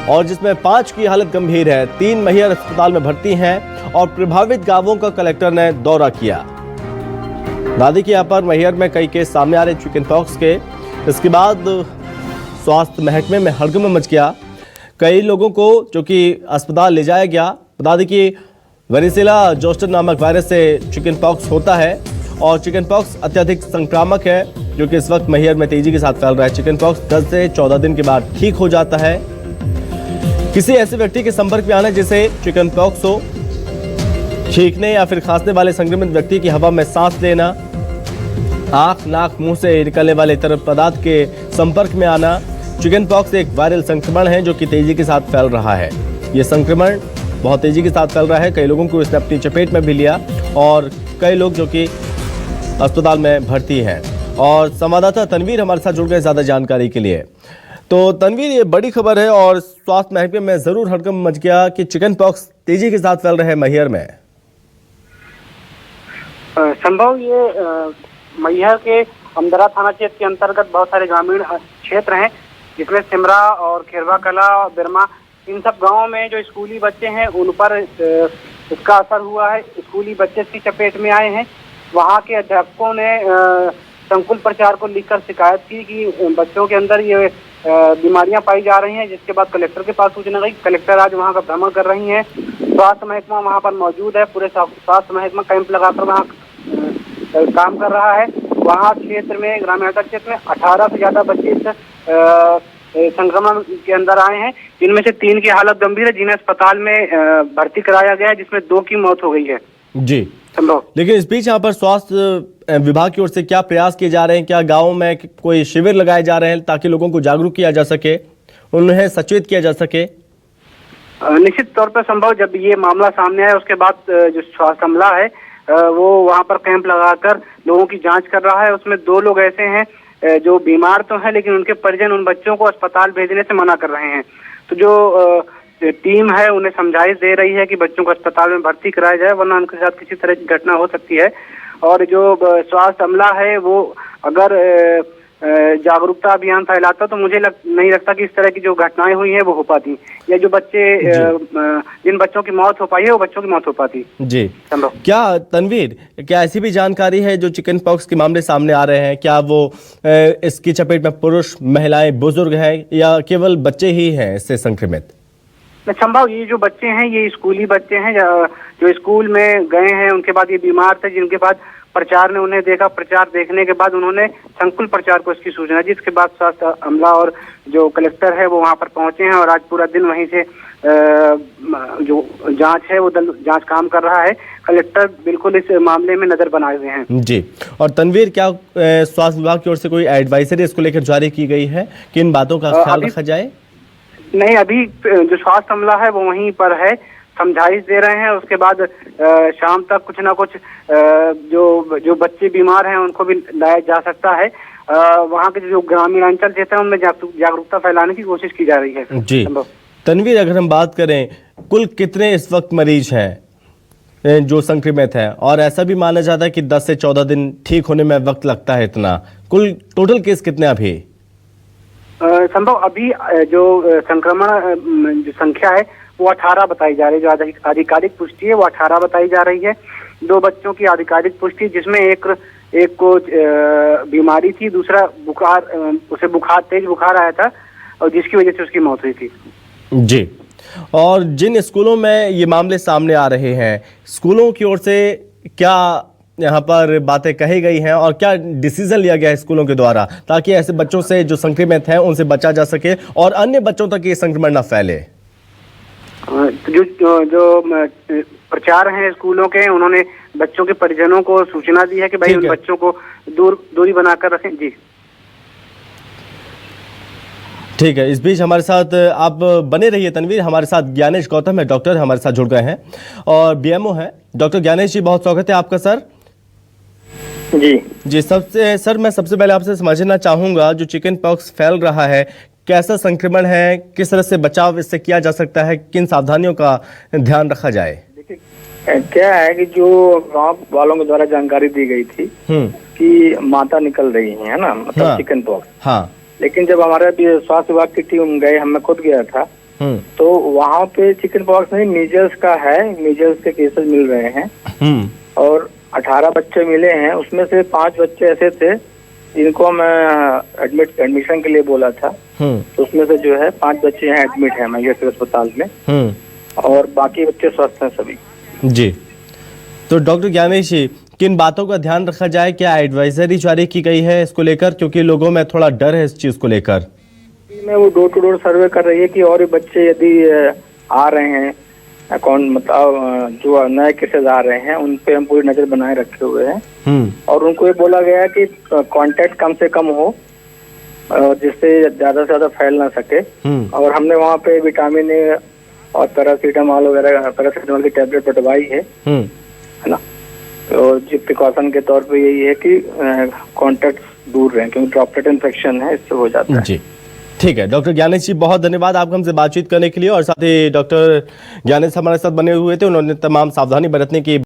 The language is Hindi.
और जिसमें 5 की हालत गंभीर है। 3 मैहर अस्पताल में भर्ती हैं और प्रभावित गांवों का कलेक्टर ने दौरा किया। दादी के यहाँ पर मैहर में कई केस सामने आ रहे चिकन पॉक्स के। इसके बाद स्वास्थ्य महकमे में हड़कंप मच गया। कई लोगों को जो कि अस्पताल ले जाया गया। बता दें कि वेरिसेला जोस्टर नामक वायरस से चिकन पॉक्स होता है और चिकन पॉक्स अत्यधिक संक्रामक है जो कि इस वक्त मैहर में तेजी के साथ फैल रहा है। चिकन पॉक्स 10 से 14 दिन के बाद ठीक हो जाता है। किसी ऐसे व्यक्ति के संपर्क में आना जिसे चिकन पॉक्स हो, छींकने या फिर खांसने वाले संक्रमित व्यक्ति की हवा में सांस लेना, आंख, नाक, मुंह से निकलने वाले तरल पदार्थ के संपर्क में आना। चिकन पॉक्स एक वायरल संक्रमण है जो कि तेजी के साथ फैल रहा है। ये संक्रमण बहुत तेजी के साथ फैल रहा है। कई लोगों को इसने अपनी चपेट में भी लिया और कई लोग जो कि अस्पताल में भर्ती हैं। और संवाददाता तनवीर हमारे साथ जुड़ गए ज्यादा जानकारी के लिए। तो तनवीर, ये बड़ी खबर है और स्वास्थ्य महकमे में जरूर हड़कंप मच गया कि चिकन पॉक्स तेजी के साथ फैल रहे हैं मैहर में। संभव ये मैहर के अमदरा थाना क्षेत्र के अंतर्गत बहुत सारे ग्रामीण क्षेत्र हैं जिसमें सिमरा और खेरवा कला और बिरमा, इन सब गांवों में जो स्कूली बच्चे हैं उन पर इसका असर हुआ है। स्कूली बच्चे इसकी चपेट में आए हैं। वहां के अध्यापकों ने संकुल प्रचार को लिखकर शिकायत की कि बच्चों के अंदर ये बीमारियां पाई जा रही हैं, जिसके बाद कलेक्टर के पास सूचना गई। कलेक्टर आज वहां का भ्रमण कर रही हैं। स्वास्थ्य महकमा वहां पर मौजूद है। पूरे स्वास्थ्य महकमा कैंप लगाकर वहां काम कर रहा है। वहां क्षेत्र में, ग्रामीण क्षेत्र में 18 से ज्यादा बच्चे इस संक्रमण के अंदर आए हैं, जिनमें से 3 की हालत गंभीर है, जिन्हें अस्पताल में भर्ती कराया गया है, जिसमें 2 की मौत हो गई है। जी संभव। लेकिन इस बीच यहाँ पर स्वास्थ्य विभाग की ओर से क्या प्रयास किए जा रहे हैं? क्या गाँव में कोई शिविर लगाए जा रहे हैं ताकि लोगों को जागरूक किया जा सके, उन्हें सचेत किया जा सके? निश्चित तौर पर संभव। जब ये मामला सामने आया उसके बाद जो स्वास्थ्य अमला है वो वहां पर कैंप लगाकर लोगों की जांच कर रहा है। उसमें 2 लोग ऐसे हैं जो बीमार तो हैं लेकिन उनके परिजन उन बच्चों को अस्पताल भेजने से मना कर रहे हैं। तो जो टीम है उन्हें समझाइश दे रही है कि बच्चों को अस्पताल में भर्ती कराया जाए, वरना उनके साथ किसी तरह की घटना हो सकती है। और जो स्वास्थ्य अमला है वो अगर जागरूकता अभियान फैलाता तो मुझे नहीं लगता कि इस तरह की जो घटनाएं हुई हैं वो हो पाती, या जो बच्चे जिन बच्चों की मौत हो पाई है वो बच्चों की मौत हो पाती। जी क्या तनवीर, क्या ऐसी भी जानकारी है जो चिकन पॉक्स के मामले सामने आ रहे हैं, क्या वो इसकी चपेट में पुरुष, महिलाएं, बुजुर्ग हैं या केवल बच्चे ही हैं इससे संक्रमित? संभव ये जो बच्चे हैं ये स्कूली बच्चे हैं जो स्कूल में गए हैं, उनके बाद ये बीमार थे, जिनके बाद प्रचार ने उन्हें देखा। प्रचार देखने के बाद उन्होंने संकुल प्रचार को इसकी सूचना दी। जिसके बाद स्वास्थ्य अमला और जो कलेक्टर है वो वहां पर पहुंचे हैं और आज पूरा दिन वहीं से जो जांच है वो दल जांच काम कर रहा है। कलेक्टर बिल्कुल इस मामले में नजर बनाए हुए हैं। जी। और तनवीर, क्या स्वास्थ्य विभाग की ओर से कोई एडवाइजरी इसको लेकर जारी की गई है कि इन बातों का ख्याल रखा जाए? नहीं, अभी जो स्वास्थ्य अमला है वो वहीं पर है, समझाइश दे रहे हैं। उसके बाद शाम तक कुछ ना कुछ जो बच्चे बीमार हैं उनको भी लाया जा सकता है। वहाँ के जो ग्रामीण अंचल क्षेत्र है उनमें जागरूकता फैलाने की कोशिश की जा रही है। जी तनवीर, अगर हम बात करें कुल कितने इस वक्त मरीज हैं जो संक्रमित हैं, और ऐसा भी माना जाता है कि 10 से 14 दिन ठीक होने में वक्त लगता है, इतना कुल टोटल केस कितने अभी? संभव अभी जो संक्रमण जो संख्या है वो 18 बताई जा रही है। जो आधिकारिक पुष्टि है वो 18 बताई जा रही है। 2 बच्चों की आधिकारिक पुष्टि, जिसमें एक को बीमारी थी, दूसरा बुखार, उसे तेज बुखार आया था और जिसकी वजह से उसकी मौत हुई थी। जी। और जिन स्कूलों में ये मामले सामने आ रहे हैं, स्कूलों की ओर से क्या यहाँ पर बातें कही गई हैं और क्या डिसीजन लिया गया है स्कूलों के द्वारा ताकि ऐसे बच्चों से जो संक्रमित हैं उनसे बचा जा सके और अन्य बच्चों तक ये संक्रमण न फैले? जो प्रचार हैं स्कूलों के, उन्होंने बच्चों के परिजनों को सूचना दी है कि भाई उन बच्चों को दूरी बनाकर रखें। जी ठीक है। इस बीच हमारे साथ आप बने रहिए तनवीर। हमारे साथ ज्ञानेश गौतम है, डॉक्टर हमारे साथ जुड़ गए हैं और बीएमओ है। डॉक्टर ज्ञानेश जी, बहुत स्वागत है आपका सर। जी सर, मैं सबसे पहले आपसे समझना चाहूंगा जो चिकन पॉक्स फैल रहा है कैसा संक्रमण है, किस तरह से बचाव इससे किया जा सकता है, किन सावधानियों का ध्यान रखा जाए? देखिए क्या है कि जो गांव वालों के द्वारा जानकारी दी गई थी कि माता निकल रही है ना, मतलब चिकन पॉक्स। हाँ। लेकिन जब हमारे स्वास्थ्य विभाग की टीम गए, मैं खुद गया था, तो वहाँ पे चिकन पॉक्स नहीं, मीजल्स का है, मीजल्स के केसेस मिल रहे हैं और 18 बच्चे मिले हैं। उसमें से 5 बच्चे ऐसे थे जिनको मैं एडमिशन के लिए बोला था, तो उसमें से जो है 5 बच्चे यहाँ एडमिट हैं मैहर अस्पताल में और बाकी बच्चे स्वस्थ हैं सभी। जी, तो डॉक्टर ज्ञानेश जी, किन बातों का ध्यान रखा जाए, क्या एडवाइजरी जारी की गई है इसको लेकर, क्योंकि लोगों में थोड़ा डर है इस चीज को लेकर? में वो डोर टू डोर सर्वे कर रही है कि और भी बच्चे यदि आ रहे हैं, कौन मतलब जो नए केसेस आ रहे हैं उन पे हम पूरी नजर बनाए रखे हुए हैं और उनको ये बोला गया है कि कांटेक्ट कम से कम हो जिससे ज्यादा से ज्यादा फैल ना सके। और हमने वहाँ पे विटामिन ए और पैरासीटामोल वगैरह, पैरासीटामोल की टैबलेट बटवाई है ना। तो जो प्रिकॉशन के तौर पे यही है कि कांटेक्ट दूर रहें, क्योंकि ड्रॉपलेट इन्फेक्शन है, इससे हो जाता है। जी, ठीक है डॉक्टर ज्ञानेश जी, बहुत धन्यवाद आपको हमसे बातचीत करने के लिए। और साथ ही डॉक्टर ज्ञानेश हमारे साथ बने हुए थे, उन्होंने तमाम सावधानी बरतने की